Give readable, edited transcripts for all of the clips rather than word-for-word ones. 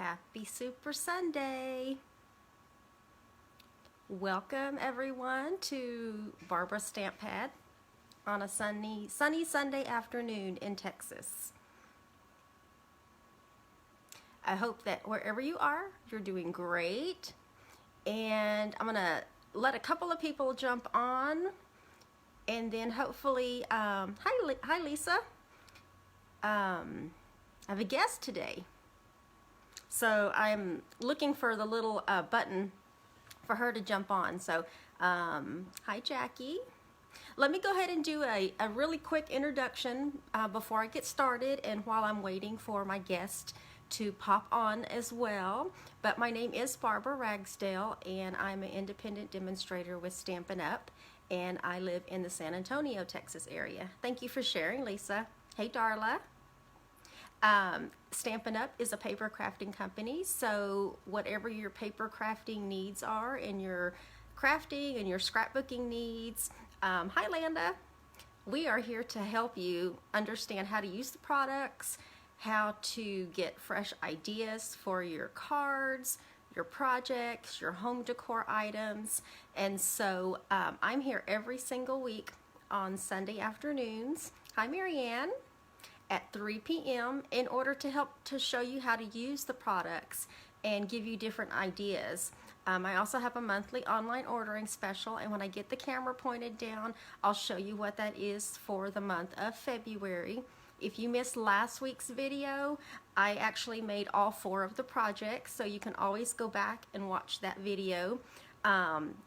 Happy Super Sunday! Welcome everyone to Barbara's Stamp Pad on a sunny Sunday afternoon in Texas. I hope that wherever you are, you're doing great. And I'm gonna let a couple of people jump on, and then hopefully, hi Lisa. I have a guest today. So I'm looking for the little button for her to jump on. So hi Jackie. Let me go ahead and do a really quick introduction before I get started and while I'm waiting for my guest to pop on as well. But my name is Barbara Ragsdale and I'm an independent demonstrator with Stampin' Up! And I live in the San Antonio, Texas area. Thank you for sharing, Lisa. Hey Darla. Stampin' Up! Is a paper crafting company, so whatever your paper crafting needs are and your crafting and your scrapbooking needs, hi Landa, we are here to help you understand how to use the products, how to get fresh ideas for your cards, your projects, your home decor items. And so I'm here every single week on Sunday afternoons. Hi Marianne. At 3 p.m. in order to help to show you how to use the products and give you different ideas. I also have a monthly online ordering special, and when I get the camera pointed down, I'll show you what that is for the month of February. If you missed last week's video, I actually made all 4 of the projects, so you can always go back and watch that video.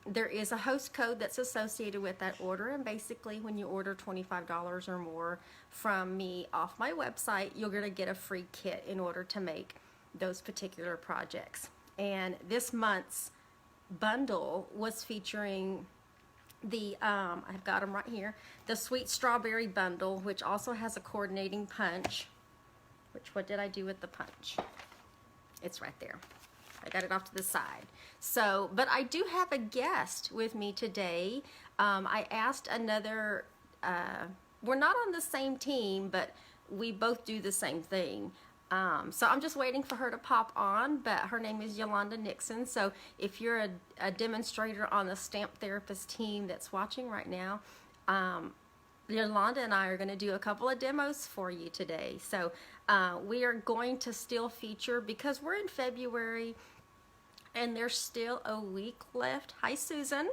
There is a host code that's associated with that order, and basically when you order $25 or more from me off my website, you're going to get a free kit in order to make those particular projects. And this month's bundle was featuring the I've got them right here, the Sweet Strawberry Bundle, which also has a coordinating punch. What did I do with the punch? It's right there. I got it off to the side. So, but I do have a guest with me today. I asked another, we're not on the same team, but we both do the same thing. So I'm just waiting for her to pop on, but her name is Yolanda Nixon. So if you're a demonstrator on the Stamp Therapist team that's watching right now, Yolanda and I are going to do a couple of demos for you today. So we are going to still feature, because we're in February and there's still a week left. Hi Susan.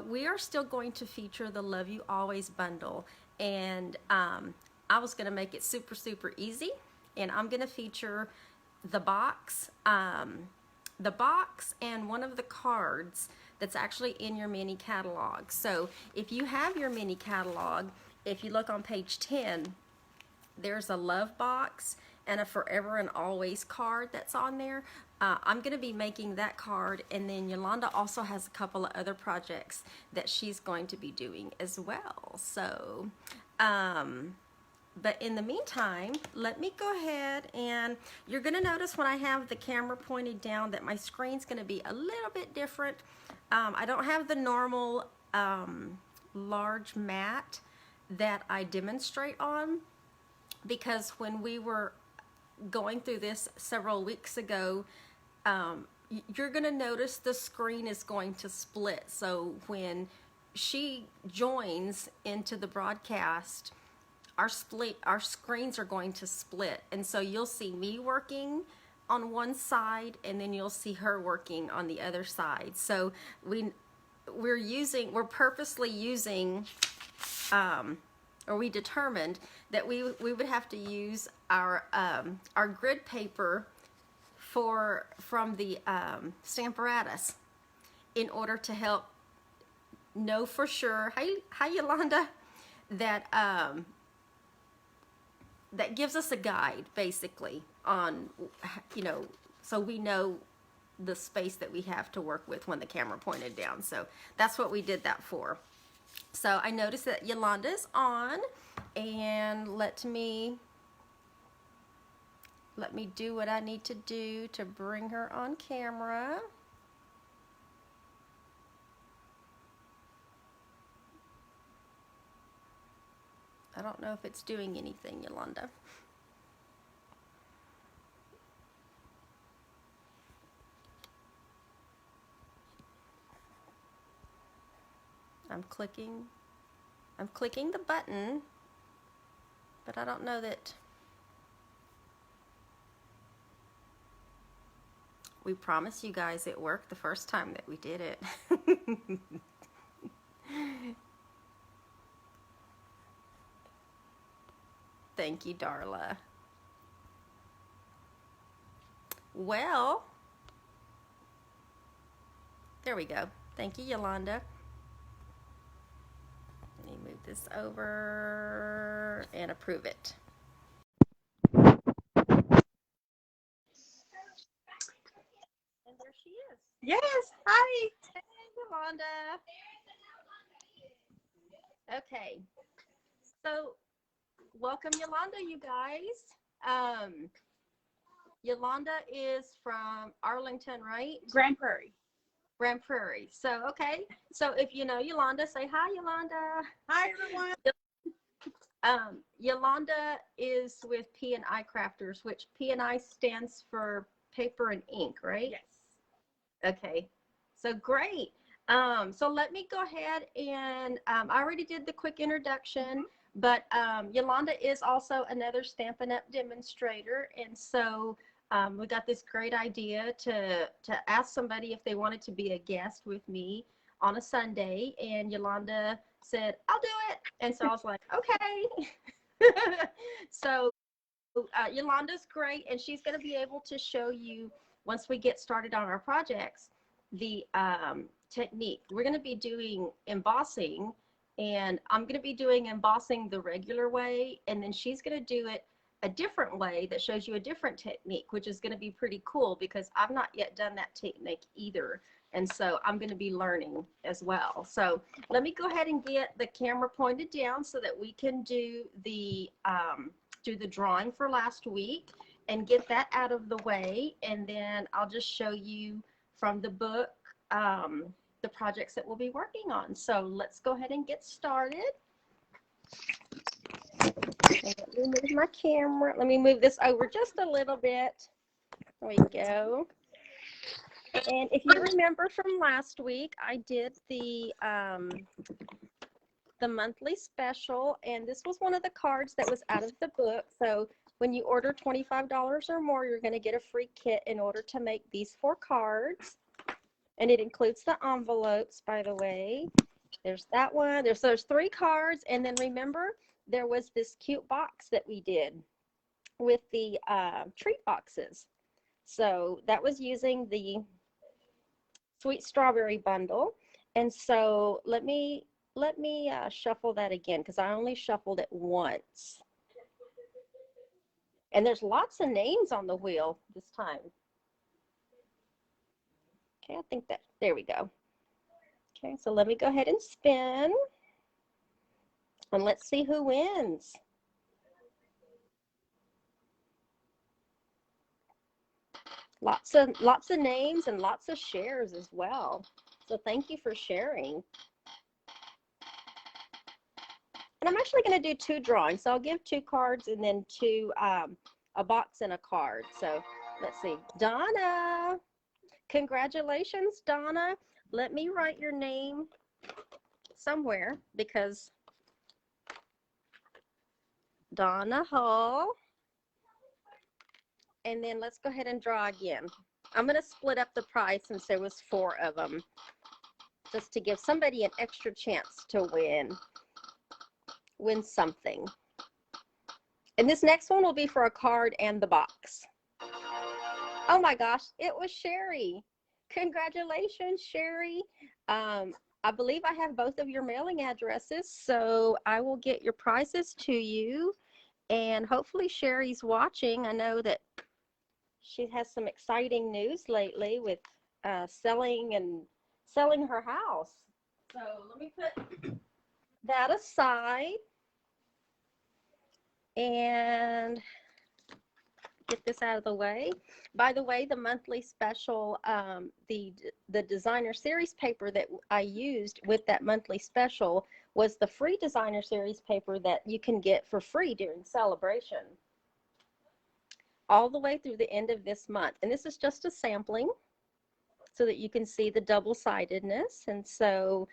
We are still going to feature the Love You Always bundle, and I was going to make it super easy, and I'm going to feature the box and one of the cards that's actually in your mini catalog. So if you have your mini catalog, if you look on page 10, there's a love box and a forever and always card that's on there. I'm going to be making that card, and then Yolanda also has a couple of other projects that she's going to be doing as well. So but in the meantime, let me go ahead, and you're going to notice when I have the camera pointed down that my screen's going to be a little bit different. I don't have the normal large mat that I demonstrate on, because when we were going through this several weeks ago, you're going to notice the screen is going to split. So when she joins into the broadcast, our screens are going to split, and so you'll see me working on one side and then you'll see her working on the other side. So we're purposely using or we determined that we would have to use our grid paper from the Stamparatus in order to help know for sure. Hi Yolanda. That gives us a guide basically on, so we know the space that we have to work with when the camera pointed down. So that's what we did that for. So I noticed that Yolanda is on, and let me do what I need to do to bring her on camera. I don't know if it's doing anything, Yolanda. I'm clicking the button, but I don't know that we promise you guys it worked the first time that we did it. Thank you, Darla. Well, there we go. Thank you, Yolanda. Let me move this over and approve it. And there she is. Yes, hi. Hey, Yolanda. Okay. So, welcome, Yolanda, you guys. Yolanda is from Arlington, right? Grand Prairie. Grand Prairie. So, okay. So, if you know Yolanda, say hi, Yolanda. Hi, everyone. Yolanda is with P&I Crafters, which P&I stands for paper and ink, right? Yes. Okay. So, great. So let me go ahead and I already did the quick introduction, but Yolanda is also another Stampin' Up! Demonstrator. And so we got this great idea to ask somebody if they wanted to be a guest with me on a Sunday. And Yolanda said, I'll do it. And so I was like, okay. So Yolanda's great, and she's going to be able to show you, once we get started on our projects, the technique. We're going to be doing embossing, and I'm going to be doing embossing the regular way, and then she's going to do it a different way that shows you a different technique, which is going to be pretty cool because I've not yet done that technique either. And so I'm going to be learning as well. So let me go ahead and get the camera pointed down so that we can do the drawing for last week and get that out of the way. And then I'll just show you from the book the projects that we'll be working on. So let's go ahead and get started. Let me move my camera. Let me move this over just a little bit. There we go. And if you remember from last week, I did the monthly special, and this was one of the cards that was out of the book. So when you order $25 or more, you're going to get a free kit in order to make these 4 cards. And it includes the envelopes, by the way. There's that one. There's those 3 cards. And then remember, there was this cute box that we did with the treat boxes. So that was using the Sweet Strawberry bundle. And so let me shuffle that again, because I only shuffled it once. And there's lots of names on the wheel this time. Okay, I think that, there we go. Okay, so let me go ahead and spin. And let's see who wins. Lots of names and lots of shares as well. So thank you for sharing. And I'm actually going to do 2 drawings. So I'll give 2 cards and then 2, a box and a card. So let's see. Donna, congratulations, Donna. Let me write your name somewhere, because Donna Hull. And then let's go ahead and draw again. I'm going to split up the prize since there was 4 of them, just to give somebody an extra chance to win something. And this next one will be for a card and the box. Oh my gosh, it was Sherry. Congratulations, Sherry. I believe I have both of your mailing addresses, so I will get your prizes to you. And hopefully Sherry's watching. I know that she has some exciting news lately with selling her house. So let me put that aside and get this out of the way. By the way, the monthly special, the designer series paper that I used with that monthly special was the free designer series paper that you can get for free during celebration, all the way through the end of this month. And this is just a sampling so that you can see the double-sidedness. And so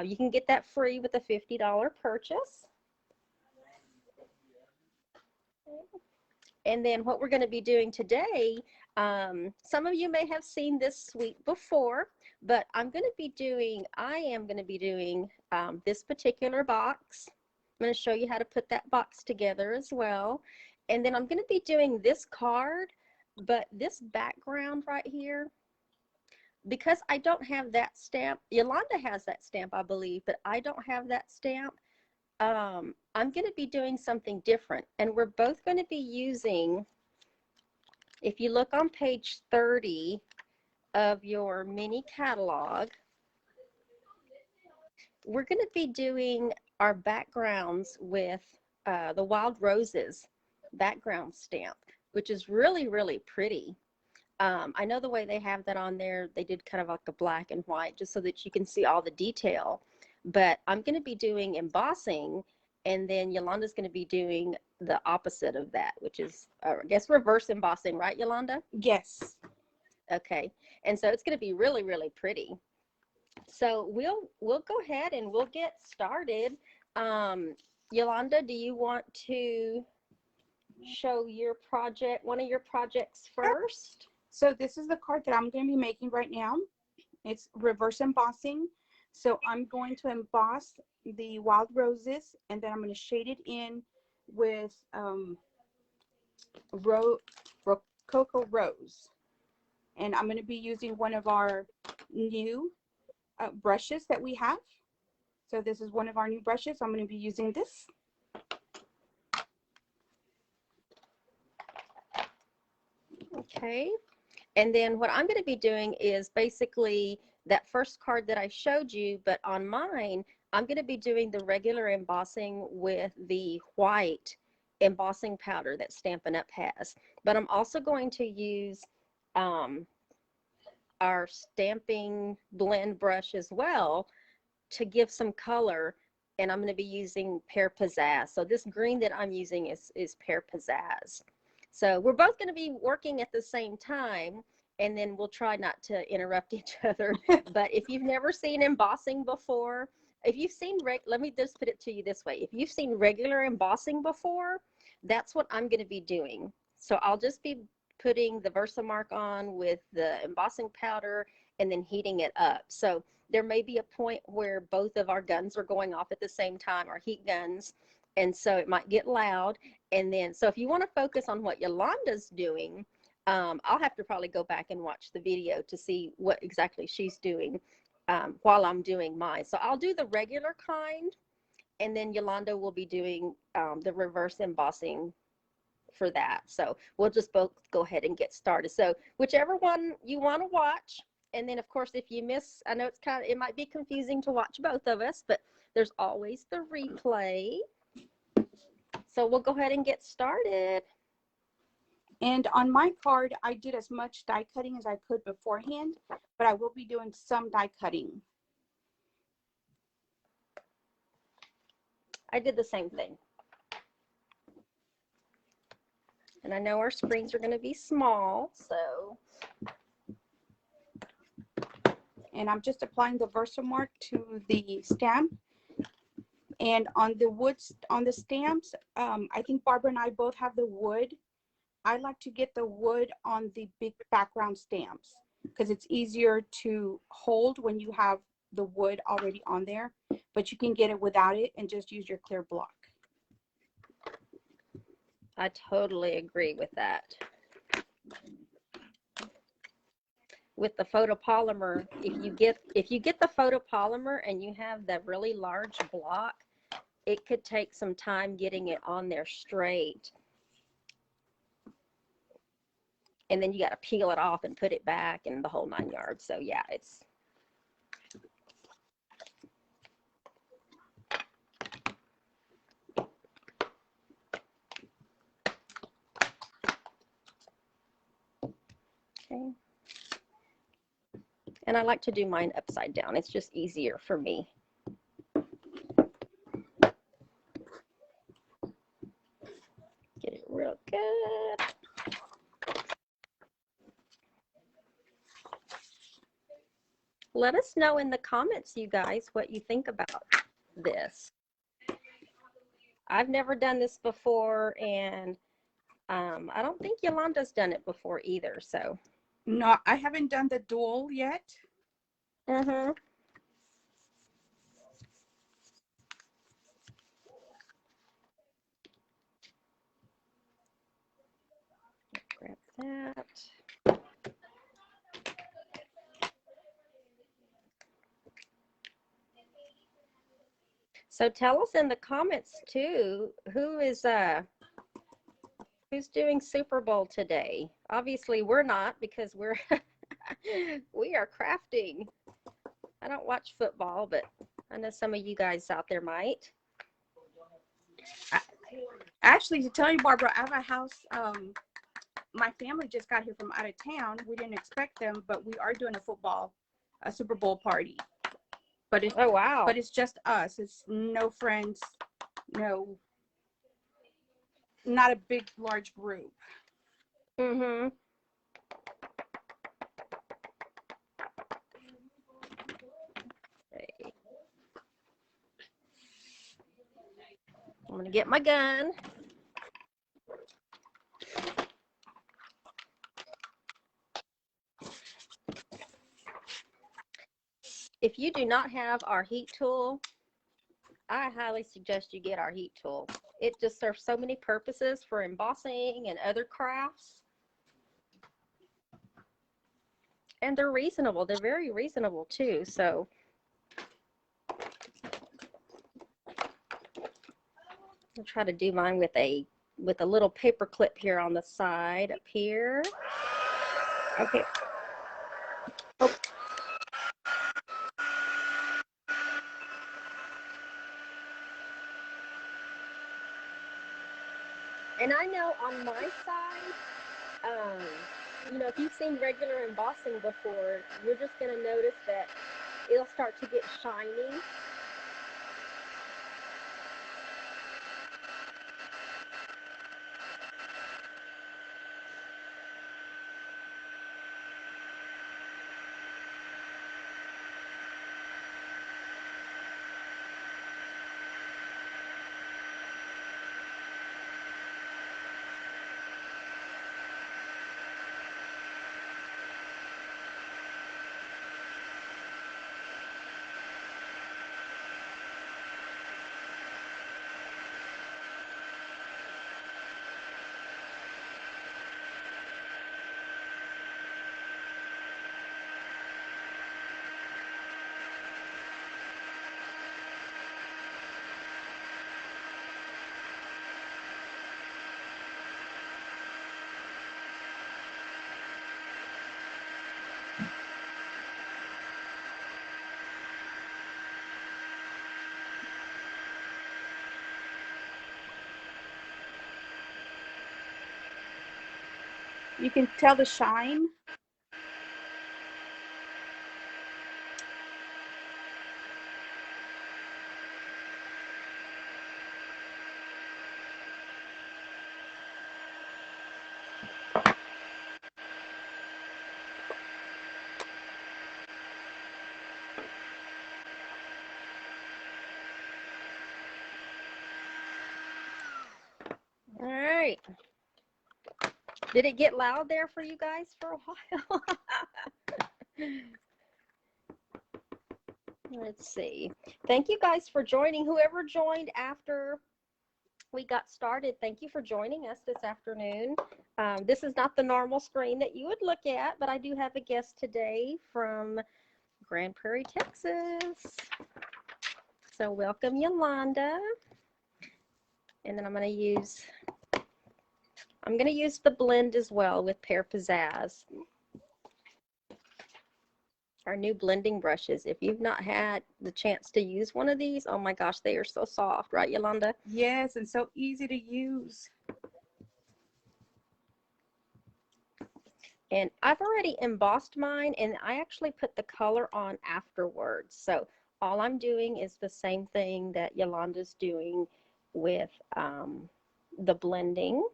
You can get that free with a $50 purchase. And then what we're going to be doing today, some of you may have seen this suite before, but I am going to be doing this particular box. I'm going to show you how to put that box together as well. And then I'm going to be doing this card, but this background right here, because I don't have that stamp, Yolanda has that stamp, I believe, but I don't have that stamp. I'm going to be doing something different, and we're both going to be using, if you look on page 30 of your mini catalog, we're going to be doing our backgrounds with the Wild Roses background stamp, which is really, really pretty. I know the way they have that on there, they did kind of like a black and white just so that you can see all the detail. But I'm going to be doing embossing, and then Yolanda's going to be doing the opposite of that, which is, I guess, reverse embossing, right, Yolanda? Yes. Okay. And so it's going to be really, really pretty. So we'll go ahead and we'll get started. Yolanda, do you want to show your project, one of your projects first? So this is the card that I'm going to be making right now. It's reverse embossing. So I'm going to emboss the Wild Roses, and then I'm going to shade it in with Rococo Rose. And I'm going to be using one of our new brushes that we have. So this is one of our new brushes. I'm going to be using this. Okay. And then what I'm going to be doing is basically that first card that I showed you, but on mine, I'm going to be doing the regular embossing with the white embossing powder that Stampin' Up! Has. But I'm also going to use our stamping blend brush as well to give some color, and I'm going to be using Pear Pizzazz. So this green that I'm using is Pear Pizzazz. So we're both going to be working at the same time, and then we'll try not to interrupt each other. But if you've never seen embossing before, if you've seen, let me just put it to you this way. If you've seen regular embossing before, that's what I'm going to be doing. So I'll just be putting the Versamark on with the embossing powder and then heating it up. So there may be a point where both of our guns are going off at the same time, our heat guns, and so it might get loud. And then, so if you want to focus on what Yolanda's doing, I'll have to probably go back and watch the video to see what exactly she's doing while I'm doing mine. So I'll do the regular kind, and then Yolanda will be doing the reverse embossing for that. So we'll just both go ahead and get started. So whichever one you want to watch. And then of course, if you miss, I know it might be confusing to watch both of us, but there's always the replay. So we'll go ahead and get started. And on my card, I did as much die cutting as I could beforehand, but I will be doing some die cutting. I did the same thing. And I know our screens are going to be small, so. And I'm just applying the Versamark to the stamp. And on the woods, on the stamps, I think Barbara and I both have the wood. I like to get the wood on the big background stamps because it's easier to hold when you have the wood already on there, but you can get it without it and just use your clear block. I totally agree with that. With the photopolymer, if you get the photopolymer and you have that really large block, it could take some time getting it on there straight. And then you got to peel it off and put it back and the whole 9 yards. So yeah, it's. Okay. And I like to do mine upside down. It's just easier for me. Get it real good. Let us know in the comments, you guys, what you think about this. I've never done this before, and I don't think Yolanda's done it before either, so. No, I haven't done the dual yet. Mm-hmm. Grab that. So tell us in the comments too, who's doing Super Bowl today? Obviously we're not, because we're we are crafting. I don't watch football, but I know some of you guys out there might. Actually, to tell you, Barbara, I have a house. My family just got here from out of town. We didn't expect them, but we are doing a Super Bowl party. But Oh wow! But it's just us. It's no friends, no, not a big, large group. Mm-hmm. Okay. I'm gonna get my gun. If you do not have our heat tool, I highly suggest you get our heat tool. It just serves so many purposes for embossing and other crafts. And they're reasonable. They're very reasonable too. So I'll try to do mine with a little paper clip here on the side up here. Okay. Oh. And I know on my side, you know, if you've seen regular embossing before, you're just going to notice that it'll start to get shiny. You can tell the shine. All right. Did it get loud there for you guys for a while? Let's see. Thank you guys for joining. Whoever joined after we got started, thank you for joining us this afternoon. This is not the normal screen that you would look at, but I do have a guest today from Grand Prairie, Texas. So welcome, Yolanda. And then I'm going to use the blend as well with Pear Pizzazz. Our new blending brushes. If you've not had the chance to use one of these, oh my gosh, they are so soft, right, Yolanda? Yes, and so easy to use. And I've already embossed mine, and I actually put the color on afterwards. So all I'm doing is the same thing that Yolanda's doing with the blending,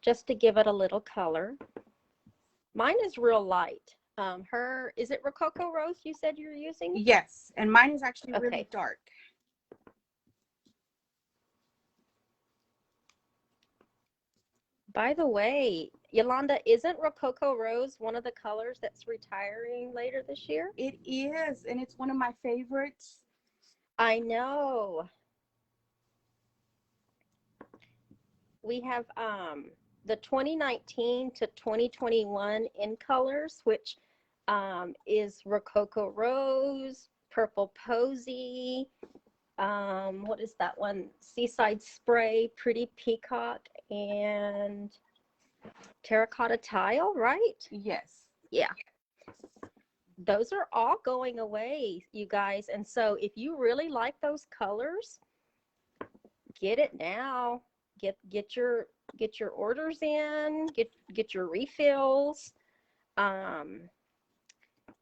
just to give it a little color. Mine is real light. Is it Rococo Rose you said you're using? Yes, and mine is actually really Okay. dark. By the way, Yolanda, isn't Rococo Rose one of the colors that's retiring later this year? It is, and it's one of my favorites. I know. We have the 2019 to 2021 in colors, which is Rococo Rose, Purple Posy, what is that one? Seaside Spray, Pretty Peacock, and Terracotta Tile, right? Yes. Yeah. Those are all going away, you guys. And so if you really like those colors, get it now. Get your orders in, get your refills.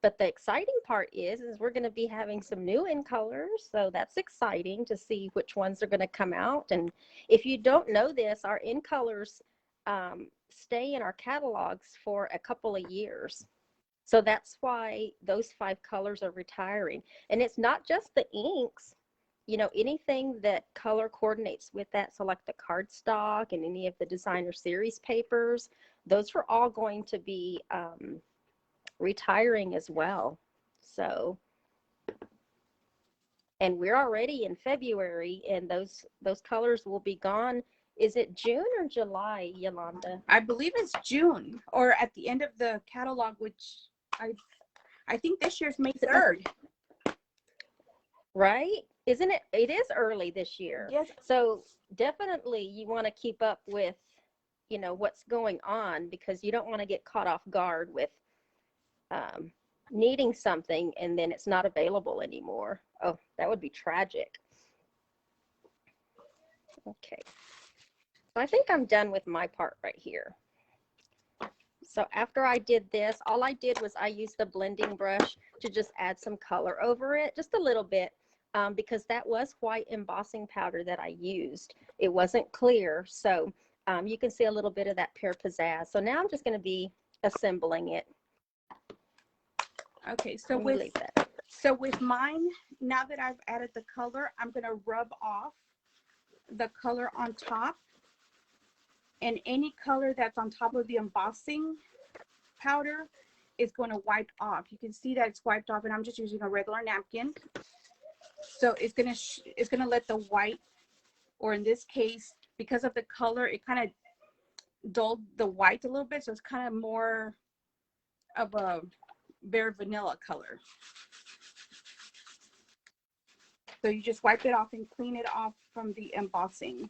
But the exciting part is we're going to be having some new in colors, so that's exciting to see which ones are going to come out. And if you don't know this, our in colors stay in our catalogs for a couple of years. So that's why those 5 colors are retiring. And it's not just the inks, you know, anything that color coordinates with that. So like the cardstock and any of the designer series papers, those are all going to be retiring as well. So, and we're already in February, and those colors will be gone. Is it June or July, Yolanda? I believe it's June, or at the end of the catalog, which I think this year's May 3rd. Right? Isn't it? It is early this year. Yes. So definitely you want to keep up with, you know, what's going on, because you don't want to get caught off guard with needing something and then it's not available anymore. Oh, that would be tragic. Okay. So I think I'm done with my part right here. So after I did this, all I did was I used the blending brush to just add some color over it, just a little bit, because that was white embossing powder that I used. It wasn't clear, so you can see a little bit of that pure pizzazz. So now I'm just going to be assembling it. Okay, so with mine, now that I've added the color, I'm going to rub off the color on top, and any color that's on top of the embossing powder is going to wipe off. You can see that it's wiped off, and I'm just using a regular napkin. So it's going to let the white, or in this case, because of the color, it kind of dulled the white a little bit, so it's kind of more of a very vanilla color. So you just wipe it off and clean it off from the embossing.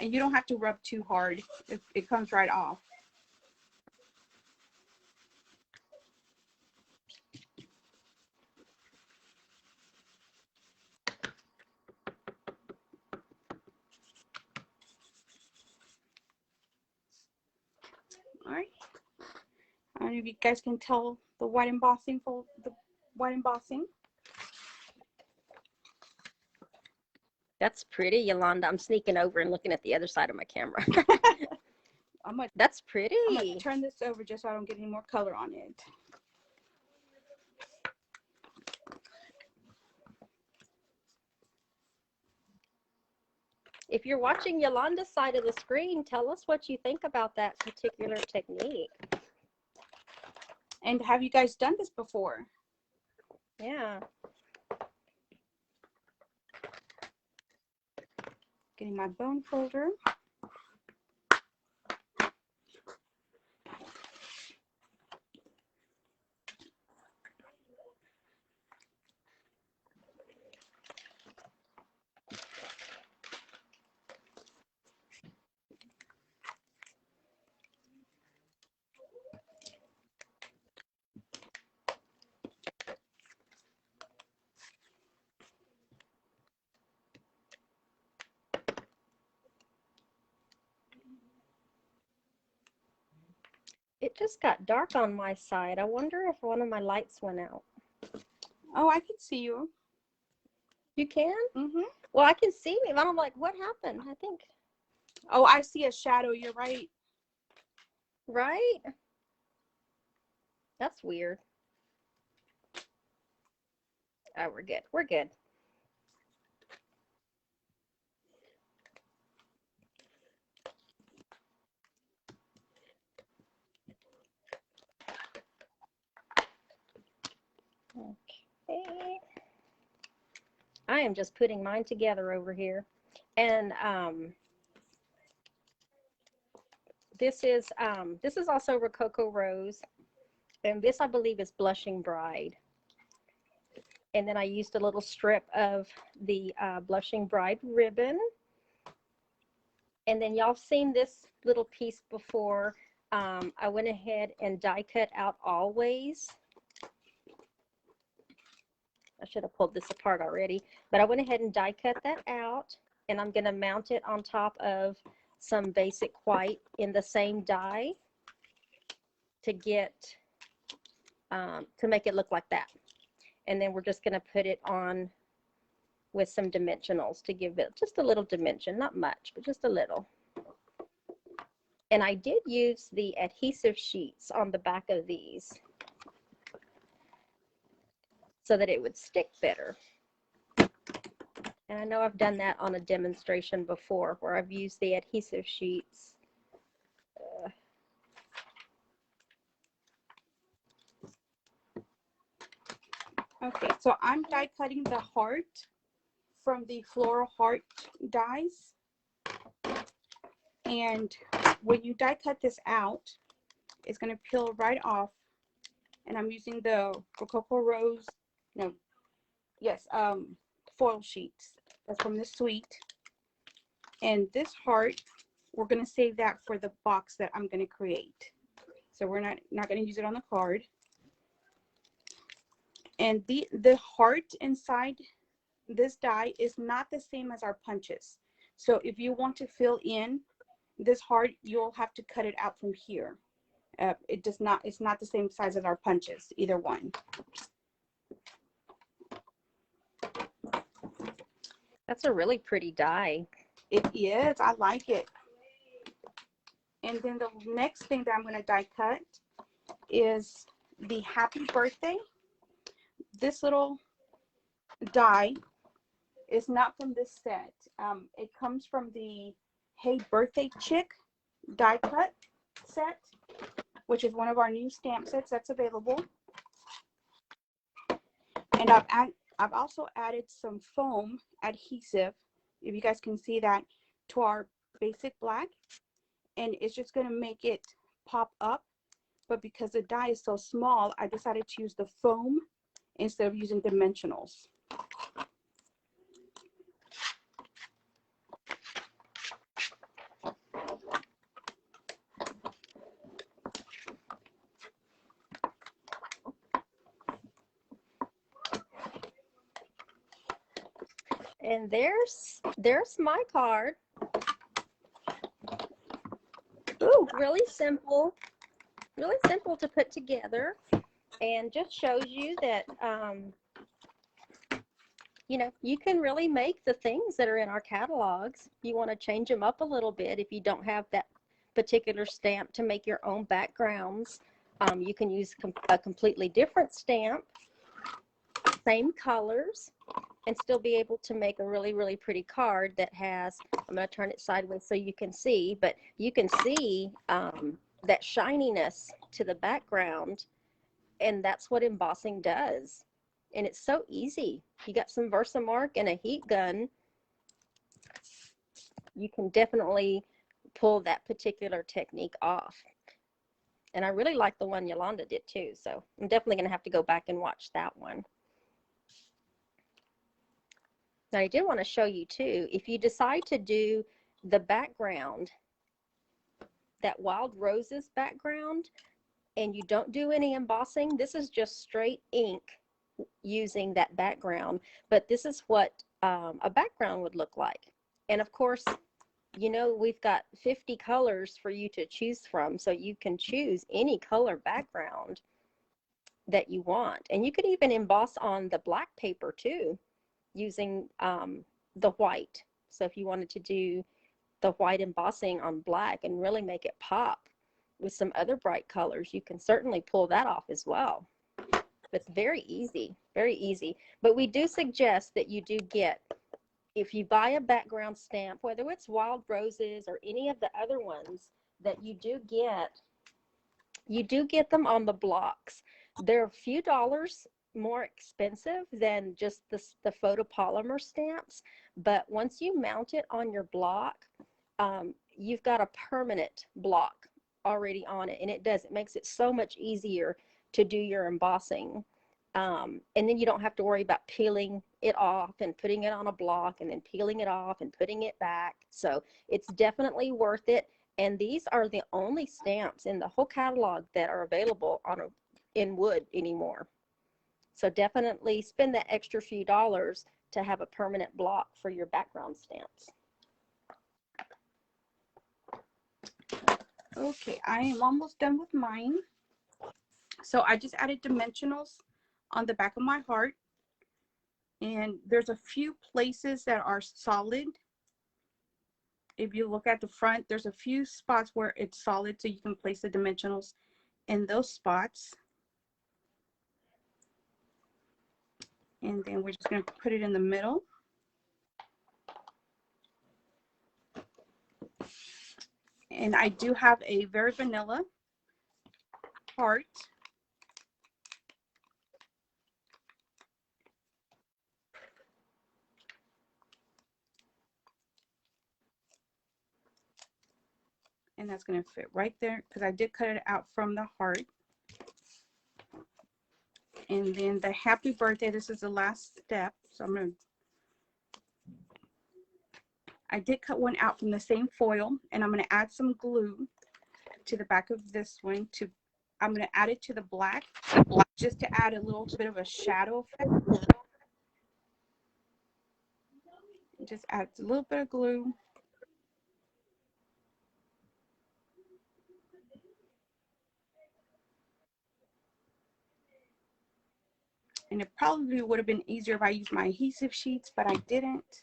And you don't have to rub too hard. It comes right off. All right. I don't know if you guys can tell the white embossing for the white embossing. That's pretty, Yolanda. I'm sneaking over and looking at the other side of my camera. That's pretty. I'm going to turn this over just so I don't get any more color on it. If you're watching Yolanda's side of the screen, tell us what you think about that particular technique. And have you guys done this before? Yeah. Getting my bone folder. It just got dark on my side. I wonder if one of my lights went out. Oh, I can see you. You can? Mm-hmm. Well, I can see me, but I'm like, what happened? I think. Oh, I see a shadow. You're right. Right? That's weird. Oh, we're good. We're good. Okay. I am just putting mine together over here. And this is also Rococo Rose. And this, I believe, is Blushing Bride. And then I used a little strip of the Blushing Bride ribbon. And then y'all seen this little piece before. I went ahead and die cut out Always. I should have pulled this apart already, but I went ahead and die cut that out, and I'm going to mount it on top of some basic white in the same die to get to make it look like that. And then we're just going to put it on with some dimensionals to give it just a little dimension, not much, but just a little. And I did use the adhesive sheets on the back of these so that it would stick better. And I know I've done that on a demonstration before where I've used the adhesive sheets. Okay, so I'm die cutting the heart from the floral heart dies. And when you die cut this out, it's going to peel right off. And I'm using the Rococo Rose, no, yes, foil sheets. That's from the Sweet. And this heart, we're going to save that for the box that I'm going to create. So we're not going to use it on the card. And the heart inside this die is not the same as our punches. So if you want to fill in this heart, you'll have to cut it out from here. It's not the same size as our punches, either one. That's a really pretty die. It is. I like it. And then the next thing that I'm going to die cut is the Happy Birthday. This little die is not from this set. It comes from the Hey Birthday Chick die cut set, which is one of our new stamp sets that's available. And I've also added some foam adhesive, if you guys can see that, to our basic black. And it's just going to make it pop up. But because the die is so small, I decided to use the foam instead of using dimensionals. And there's my card. Ooh, really simple to put together, and just shows you that you know, you can really make the things that are in our catalogs. You want to change them up a little bit if you don't have that particular stamp to make your own backgrounds. You can use a completely different stamp, same colors, and still be able to make a really, really pretty card that has, I'm going to turn it sideways so you can see, but you can see that shininess to the background, and that's what embossing does. And it's so easy. You got some Versamark and a heat gun, you can definitely pull that particular technique off. And I really like the one Yolanda did too, so I'm definitely going to have to go back and watch that one. Now, I did want to show you too, if you decide to do the background, that Wild Roses background, and you don't do any embossing, this is just straight ink using that background. But this is what a background would look like. And of course, you know, we've got 50 colors for you to choose from, so you can choose any color background that you want. And you could even emboss on the black paper too, using the white. So if you wanted to do the white embossing on black and really make it pop with some other bright colors, you can certainly pull that off as well. It's very easy, very easy. But we do suggest that you do get, if you buy a background stamp, whether it's wild roses or any of the other ones, that you do get them on the blocks. They're a few dollars more expensive than just the photopolymer stamps, but once you mount it on your block, you've got a permanent block already on it, and it makes it so much easier to do your embossing. And then you don't have to worry about peeling it off and putting it on a block and then peeling it off and putting it back. So it's definitely worth it. And these are the only stamps in the whole catalog that are available in wood anymore. So definitely spend that extra few dollars to have a permanent block for your background stamps. Okay, I am almost done with mine. So I just added dimensionals on the back of my heart. And there's a few places that are solid. If you look at the front, there's a few spots where it's solid, so you can place the dimensionals in those spots. And then we're just going to put it in the middle. And I do have a very vanilla heart. And that's going to fit right there because I did cut it out from the heart. And then the happy birthday, this is the last step. So I did cut one out from the same foil, and I'm going to add some glue to the back of this one. I'm going to add it to the black just to add a little bit of a shadow effect. Just add a little bit of glue. And it probably would have been easier if I used my adhesive sheets, but I didn't.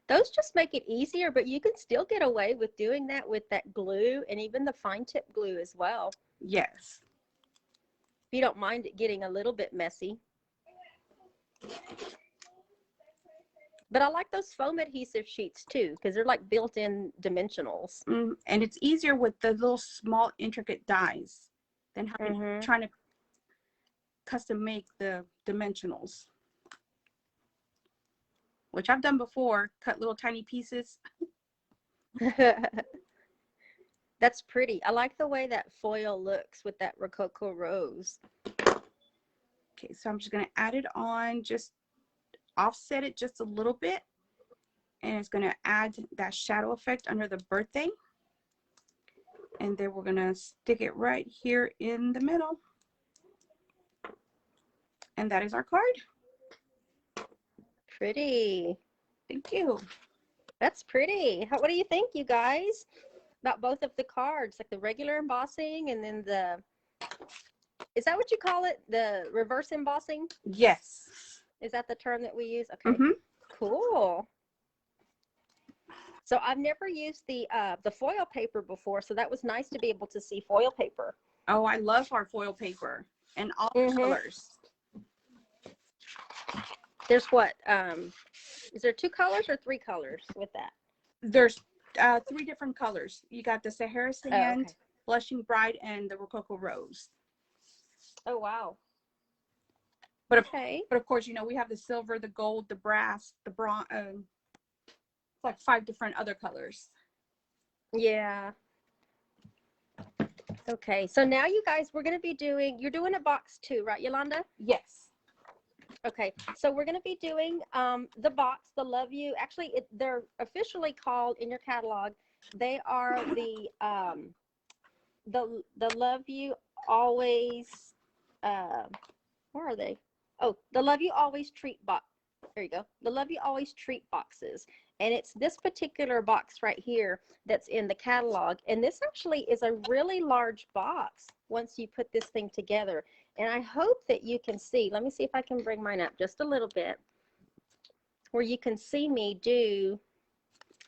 Those just make it easier, but you can still get away with doing that with that glue and even the fine tip glue as well. Yes. If you don't mind it getting a little bit messy. But I like those foam adhesive sheets too, because they're like built-in dimensionals. And it's easier with the little small intricate dies than trying to custom make the dimensionals, which I've done before, cut little tiny pieces. That's pretty. I like the way that foil looks with that Rococo rose. Okay, so I'm just going to add it on, just offset it just a little bit, and it's going to add that shadow effect under the birthday. And then we're going to stick it right here in the middle. And that is our card. Pretty. Thank you. That's pretty. What do you think, you guys, about both of the cards, like the regular embossing and then is that what you call it? The reverse embossing? Yes. Is that the term that we use? Okay. Cool. So I've never used the foil paper before, so that was nice to be able to see foil paper. Oh, I love our foil paper and all colors. There's what? Is there 2 colors or 3 colors with that? There's 3 different colors. You got the Sahara Sand, Blushing Bride, and the Rococo Rose. Oh, wow. But of course, you know, we have the silver, the gold, the brass, the bronze. It's like 5 different other colors. Yeah. Okay, so now you guys, you're doing a box too, right, Yolanda? Yes. Okay, so we're going to be doing the box, the Love You. Actually, they're officially called in your catalog. They are the Love You Always. Where are they? Oh, the Love You Always Treat box. There you go. The Love You Always Treat boxes. And it's this particular box right here that's in the catalog. And this actually is a really large box once you put this thing together. And I hope that you can see, let me see if I can bring mine up just a little bit, where you can see me do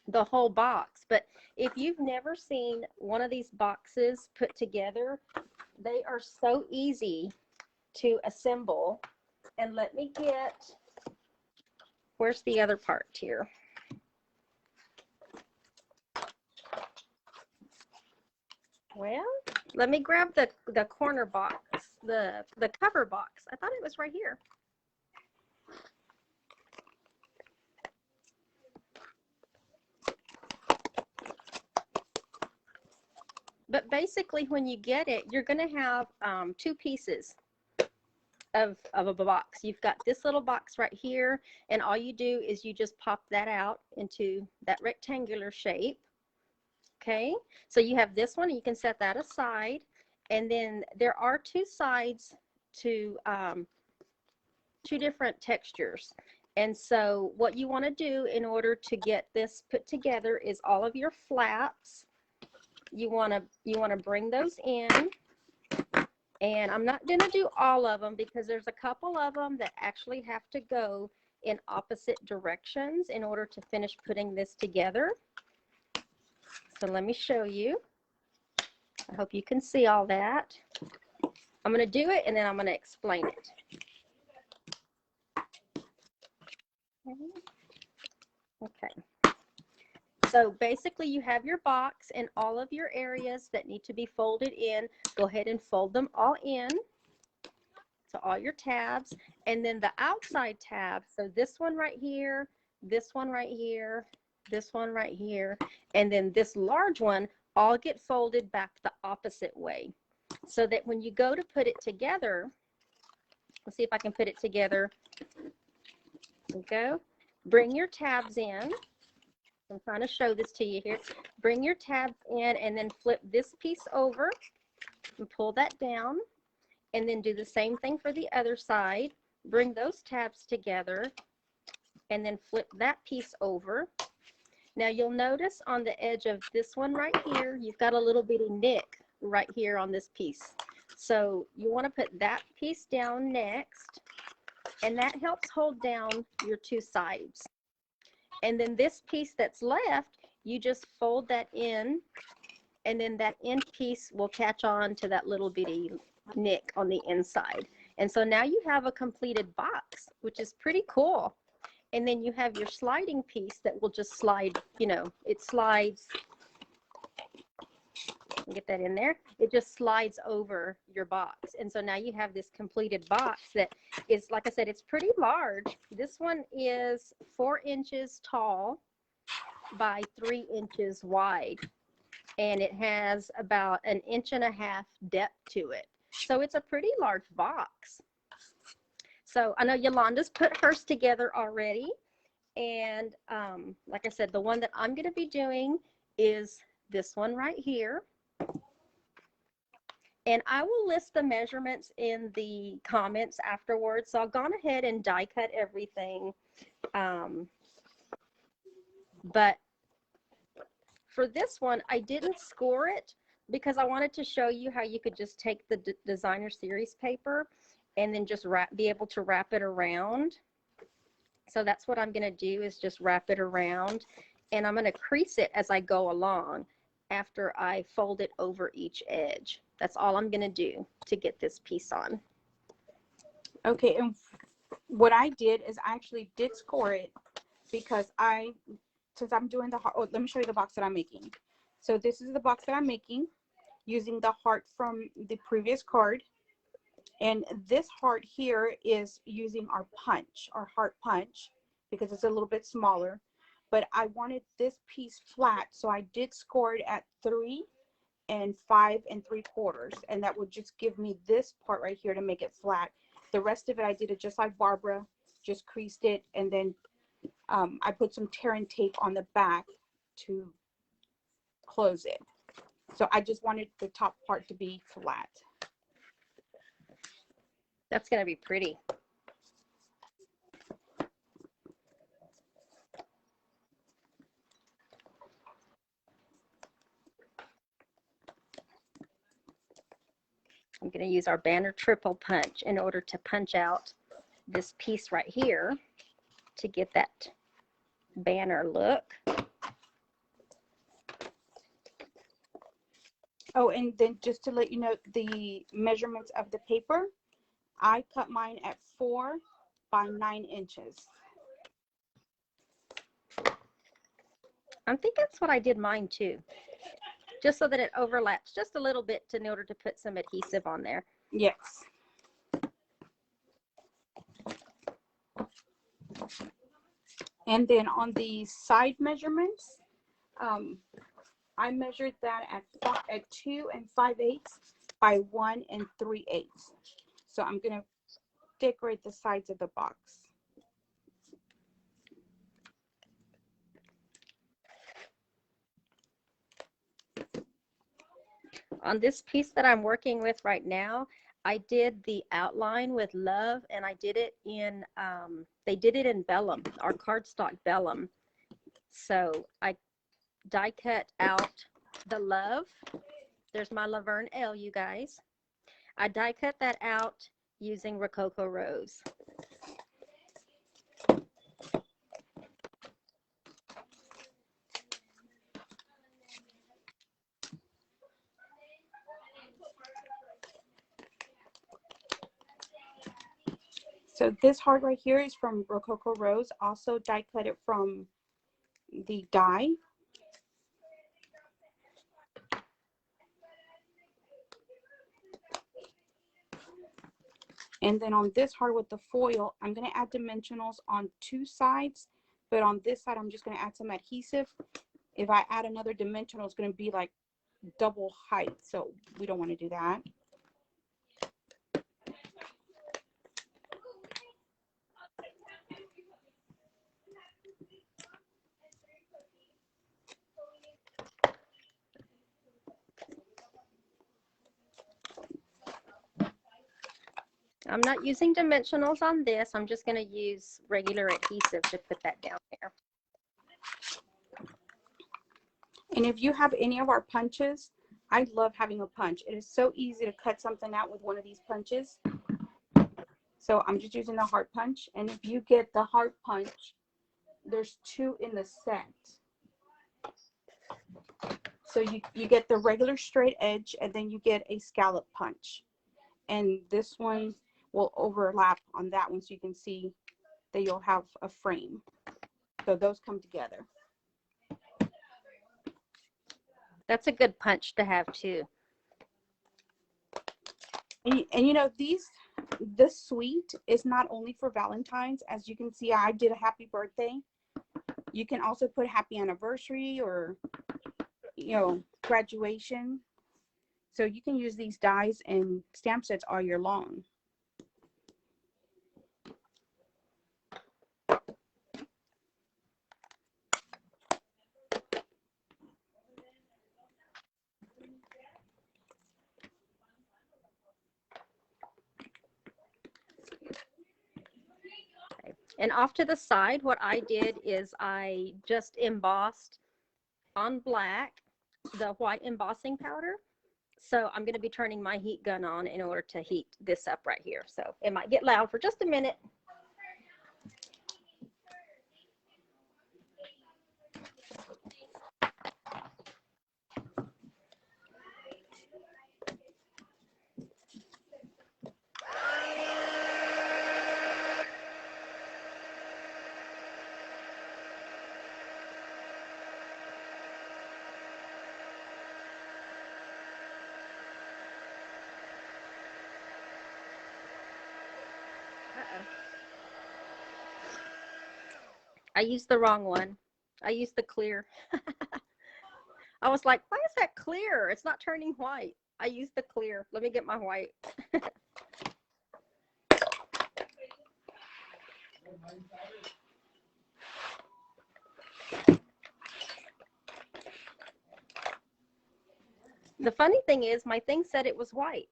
the whole box. But if you've never seen one of these boxes put together, they are so easy to assemble. And let me get, where's the other part here? Well, let me grab the corner box, the cover box. I thought it was right here. But basically, when you get it, you're going to have two pieces of a box. You've got this little box right here, and all you do is you just pop that out into that rectangular shape. Okay, so you have this one, and you can set that aside. And then there are two sides to two different textures. And so what you want to do in order to get this put together is all of your flaps. You want to bring those in. And I'm not going to do all of them because there's a couple of them that actually have to go in opposite directions in order to finish putting this together. So let me show you. I hope you can see all that. I'm going to do it and then I'm going to explain it. Okay. So basically you have your box and all of your areas that need to be folded in. Go ahead and fold them all in. So all your tabs, and then the outside tab. So this one right here, this one right here, this one right here, and then this large one all get folded back the opposite way. So that when you go to put it together, let's see if I can put it together. There we go. Bring your tabs in. I'm trying to show this to you here. Bring your tabs in and then flip this piece over and pull that down. And then do the same thing for the other side. Bring those tabs together and then flip that piece over. Now you'll notice on the edge of this one right here, you've got a little bitty nick right here on this piece. So you want to put that piece down next, and that helps hold down your two sides. And then this piece that's left, you just fold that in, and then that end piece will catch on to that little bitty nick on the inside. And so now you have a completed box, which is pretty cool. And then you have your sliding piece that will just slide, you know, it slides. Get that in there. It just slides over your box. And so now you have this completed box that is, like I said, it's pretty large. This one is 4 inches tall by 3 inches wide. And it has about 1.5 inches depth to it. So it's a pretty large box. So I know Yolanda's put hers together already. And like I said, the one that I'm going to be doing is this one right here. And I will list the measurements in the comments afterwards. So I've gone ahead and die cut everything. But for this one, I didn't score it because I wanted to show you how you could just take the designer series paper and then just be able to wrap it around. So that's what I'm going to do, is just wrap it around, and I'm going to crease it as I go along after I fold it over each edge. That's all I'm going to do to get this piece on. Okay, and what I did is I actually did score it because since I'm doing the heart, let me show you the box that I'm making. So this is the box that I'm making using the heart from the previous card. And this heart here is using our punch, our heart punch, because it's a little bit smaller. But I wanted this piece flat, so I did score it at 3 and 5 3/4. And that would just give me this part right here to make it flat. The rest of it, I did it just like Barbara, just creased it, and then I put some tear and tape on the back to close it. So I just wanted the top part to be flat. That's going to be pretty. I'm going going to use our banner triple punch in order to punch out this piece right here to get that banner look. Oh, and then just to let you know the measurements of the paper, I cut mine at 4 by 9 inches. I think that's what I did mine too, just so that it overlaps just a little bit in order to put some adhesive on there. Yes. And then on the side measurements, I measured that at 2 5/8 by 1 3/8. So I'm going to decorate the sides of the box. On this piece that I'm working with right now, I did the outline with love, and I did it in, they did it in vellum, our cardstock vellum. So I die cut out the love. There's my Laverne L, you guys. I die cut that out using Rococo Rose. So this heart right here is from Rococo Rose. Also die cut it from the die. And then on this heart with the foil, I'm going to add dimensionals on 2 sides. But on this side, I'm just going to add some adhesive. If I add another dimensional, it's going to be like double height. So we don't want to do that. I'm not using dimensionals on this. I'm just going to use regular adhesive to put that down there. And if you have any of our punches, I love having a punch. It is so easy to cut something out with one of these punches. So I'm just using the heart punch. And if you get the heart punch, there's 2 in the set. So you get the regular straight edge, and then you get a scallop punch. And this one will overlap on that one, so you can see that you'll have a frame. So those come together. That's a good punch to have too. And you know, this suite is not only for Valentine's. As you can see, I did a happy birthday. You can also put happy anniversary or, you know, graduation. So you can use these dies and stamp sets all year long. And off to the side, what I did is I just embossed on black the white embossing powder. So I'm going to be turning my heat gun on in order to heat this up right here. So it might get loud for just a minute. I used the wrong one. I used the clear. I was like, why is that clear? It's not turning white. I used the clear. Let me get my white. The funny thing is, my thing said it was white.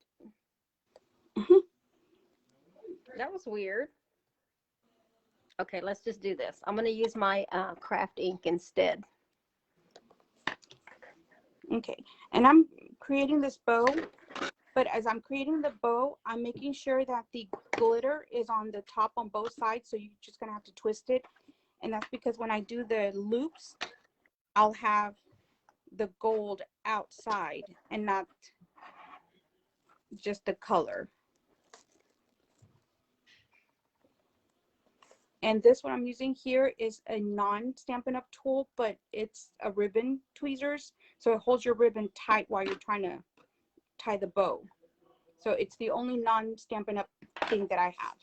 That was weird. Okay, let's just do this. I'm going to use my craft ink instead. Okay, and I'm creating this bow But as I'm creating the bow, I'm making sure that the glitter is on the top on both sides. So you're just gonna have to twist it. And that's because when I do the loops, I'll have the gold outside and not just the color. And this one I'm using here is a non-Stampin' Up tool, but it's a ribbon tweezers. So it holds your ribbon tight while you're trying to tie the bow. So it's the only non-Stampin' Up thing that I have.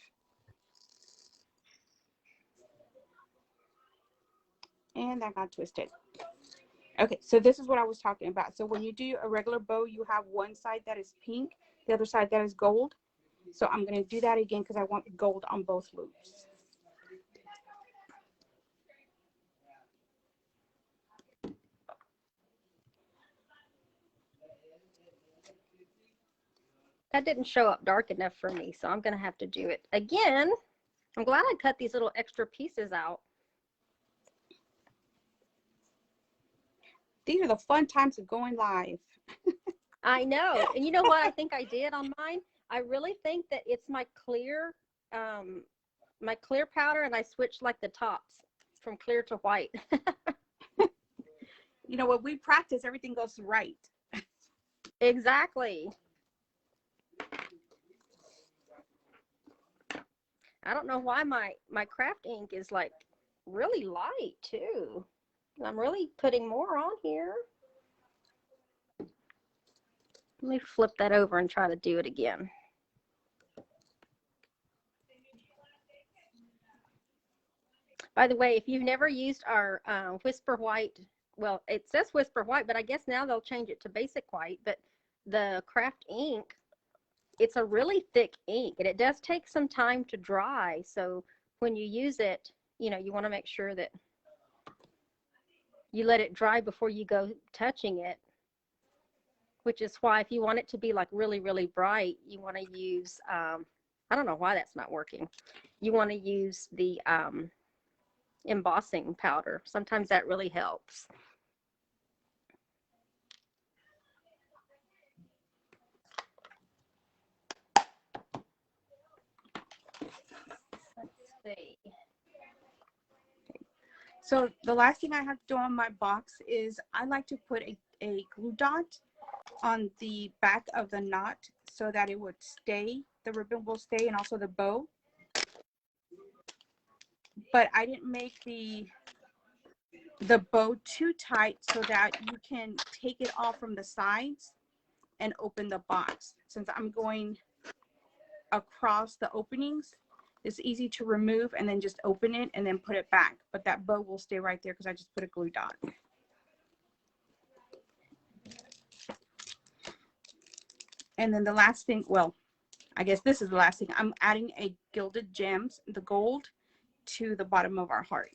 And that got twisted. Okay, so this is what I was talking about. So when you do a regular bow, you have one side that is pink, the other side that is gold. So I'm going to do that again because I want gold on both loops. That didn't show up dark enough for me, so I'm going to have to do it again. I'm glad I cut these little extra pieces out. These are the fun times of going live. I know. And you know what I think I did on mine? I really think that it's my clear powder, and I switched like the tops from clear to white. You know, when we practice, everything goes right. Exactly. I don't know why my craft ink is like really light too. I'm really putting more on here. Let me flip that over and try to do it again. By the way, if you've never used our Whisper White, well, it says Whisper White, but I guess now they'll change it to Basic White. But the craft ink, it's a really thick ink, and it does take some time to dry. So when you use it, you know, you want to make sure that you let it dry before you go touching it, which is why if you want it to be like really, really bright, you want to use, I don't know why that's not working. You want to use the embossing powder. Sometimes that really helps. Let's see. So the last thing I have to do on my box is I like to put a glue dot on the back of the knot so that it would stay, the ribbon will stay, and also the bow. But I didn't make the bow too tight so that you can take it off from the sides and open the box. Since I'm going across the openings, it's easy to remove and then just open it and then put it back. But that bow will stay right there because I just put a glue dot. And then the last thing, well, I guess this is the last thing. I'm adding a gilded gems, the gold, to the bottom of our heart.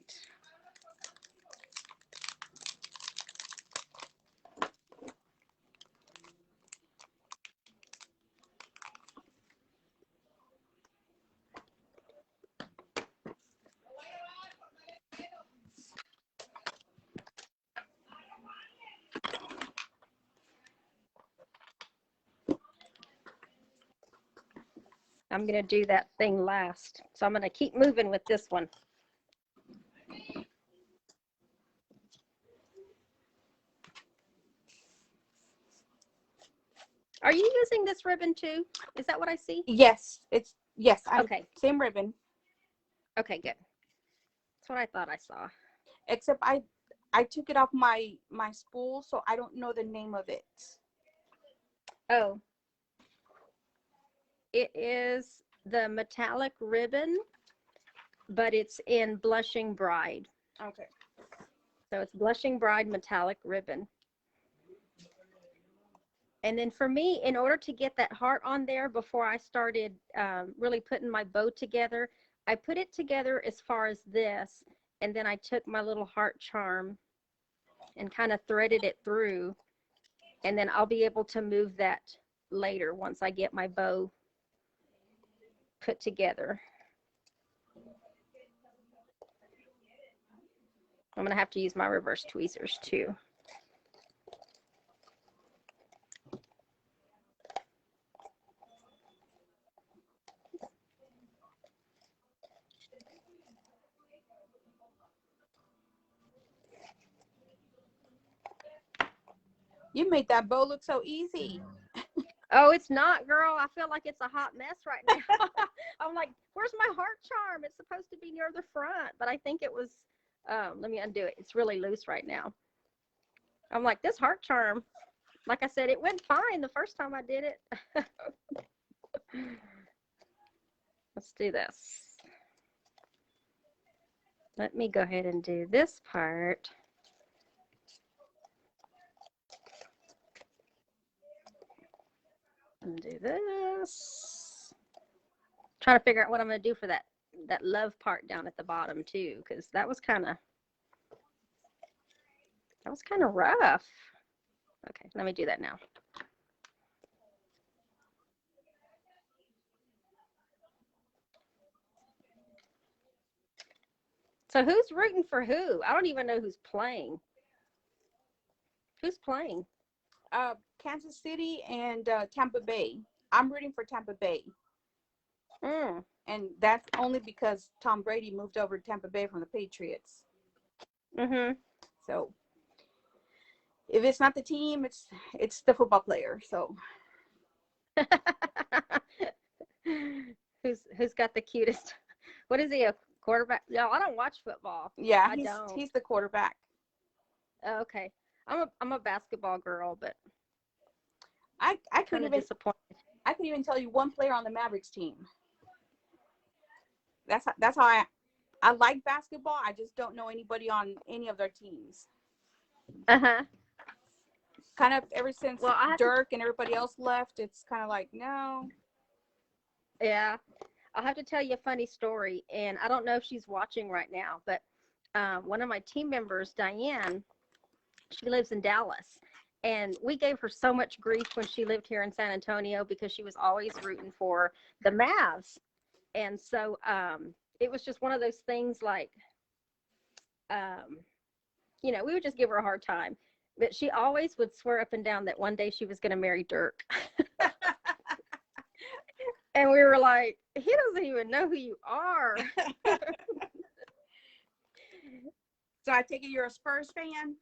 I'm going to do that thing last. So I'm going to keep moving with this one. Are you using this ribbon too? Is that what I see? Yes, yes. Okay. Same ribbon. Okay, good. That's what I thought I saw. Except I took it off my spool, so I don't know the name of it. Oh. It is the metallic ribbon, but it's in Blushing Bride. Okay. So it's Blushing Bride metallic ribbon. And then for me, in order to get that heart on there before I started really putting my bow together, I put it together as far as this, and then I took my little heart charm and kind of threaded it through, and then I'll be able to move that later once I get my bow put together. I'm going to have to use my reverse tweezers too. You made that bow look so easy. Oh, it's not, girl. I feel like it's a hot mess right now. I'm like, where's my heart charm? It's supposed to be near the front, but I think it was, let me undo it. It's really loose right now. I'm like, this heart charm, like I said, it went fine the first time I did it. Let's do this. Let me go ahead and do this part. And do this. Trying to figure out what I'm going to do for that love part down at the bottom too, because that was kind of rough. Okay, let me do that now. So who's rooting for who? I don't even know who's playing. Who's playing? Kansas City and Tampa Bay. I'm rooting for Tampa Bay. And that's only because Tom Brady moved over to Tampa Bay from the Patriots. So if it's not the team, it's the football player. So who's got the cutest? What is he, a quarterback? No, I don't watch football. Yeah, he's the quarterback. Oh, okay. I'm a basketball girl, but I couldn't even disappointed. I couldn't even tell you one player on the Mavericks team. That's how I like basketball. I just don't know anybody on any of their teams. Kind of ever since Dirk and everybody else left, it's kind of like, no. Yeah. I'll have to tell you a funny story, and I don't know if she's watching right now, but one of my team members, Diane, she lives in Dallas, and we gave her so much grief when she lived here in San Antonio because she was always rooting for the Mavs. And so it was just one of those things like, we would just give her a hard time. But she always would swear up and down that one day she was going to marry Dirk. And we were like, he doesn't even know who you are. So I take it you're a Spurs fan?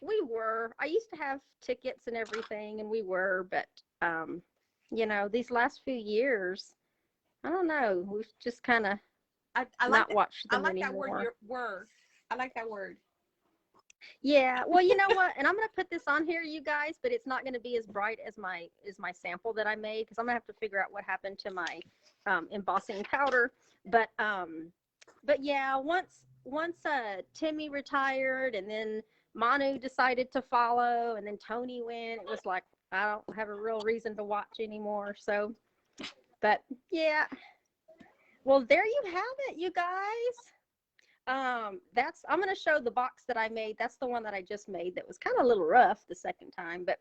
We were. I used to have tickets and everything, and we were, but these last few years, I don't know. We've just kind of not watched them anymore. I like that word, were. I like that word. Yeah. Well, you know what? And I'm going to put this on here, you guys, but it's not going to be as bright as my sample that I made, because I'm going to have to figure out what happened to my embossing powder. But yeah, once Timmy retired, and then Manu decided to follow, and then Tony went, it was like, I don't have a real reason to watch anymore. So, but yeah. Well, there you have it, you guys. I'm going to show the box that I made. That's the one that I just made that was kind of a little rough the second time, but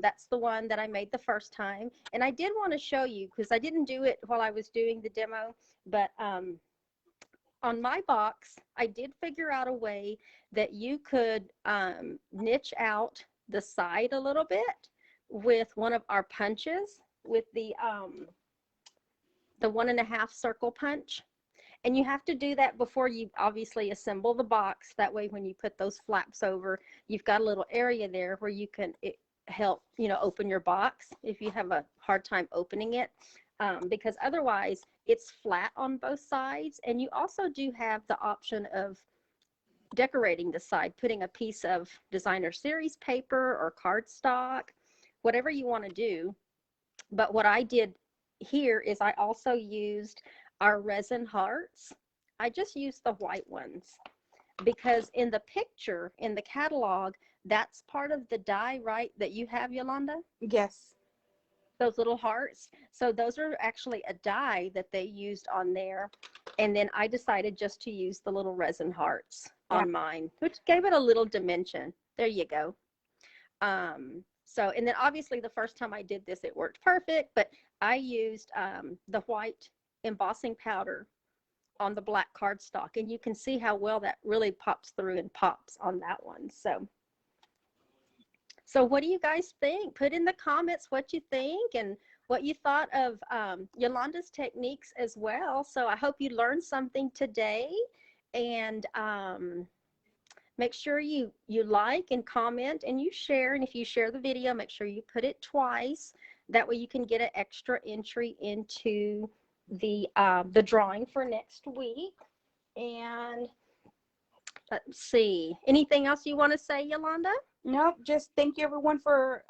that's the one that I made the first time. And I did want to show you, because I didn't do it while I was doing the demo, but on my box, I did figure out a way that you could niche out the side a little bit with one of our punches, with the 1.5 circle punch. And you have to do that before you obviously assemble the box. That way, when you put those flaps over, you've got a little area there where you can help, open your box if you have a hard time opening it. Because otherwise, it's flat on both sides. And you also do have the option of decorating the side, putting a piece of designer series paper or cardstock, whatever you want to do. But what I did here is I also used our resin hearts. I just used the white ones because in the picture, in the catalog, that's part of the die, right, that you have, Yolanda? Yes. Those little hearts. So those are actually a die that they used on there. And then I decided just to use the little resin hearts on mine, which gave it a little dimension. There you go. So, and then obviously the first time I did this, it worked perfect, but I used the white embossing powder on the black cardstock, and you can see how well that really pops through and pops on that one. So what do you guys think? Put in the comments what you think and what you thought of Yolanda's techniques as well. So I hope you learned something today, and make sure you like and comment and you share. And if you share the video, make sure you put it twice. That way you can get an extra entry into the drawing for next week. And let's see, anything else you want to say, Yolanda? No, just thank you everyone for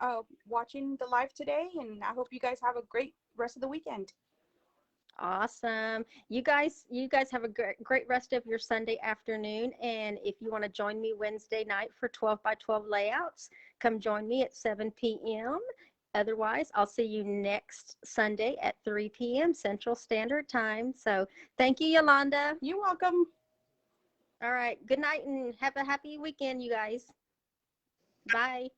watching the live today, and I hope you guys have a great rest of the weekend. Awesome. You guys have a great rest of your Sunday afternoon. And if you want to join me Wednesday night for 12 by 12 layouts, come join me at 7 p.m. Otherwise, I'll see you next Sunday at 3 p.m. Central Standard Time. So thank you, Yolanda. You're welcome. All right. Good night and have a happy weekend, you guys. Bye.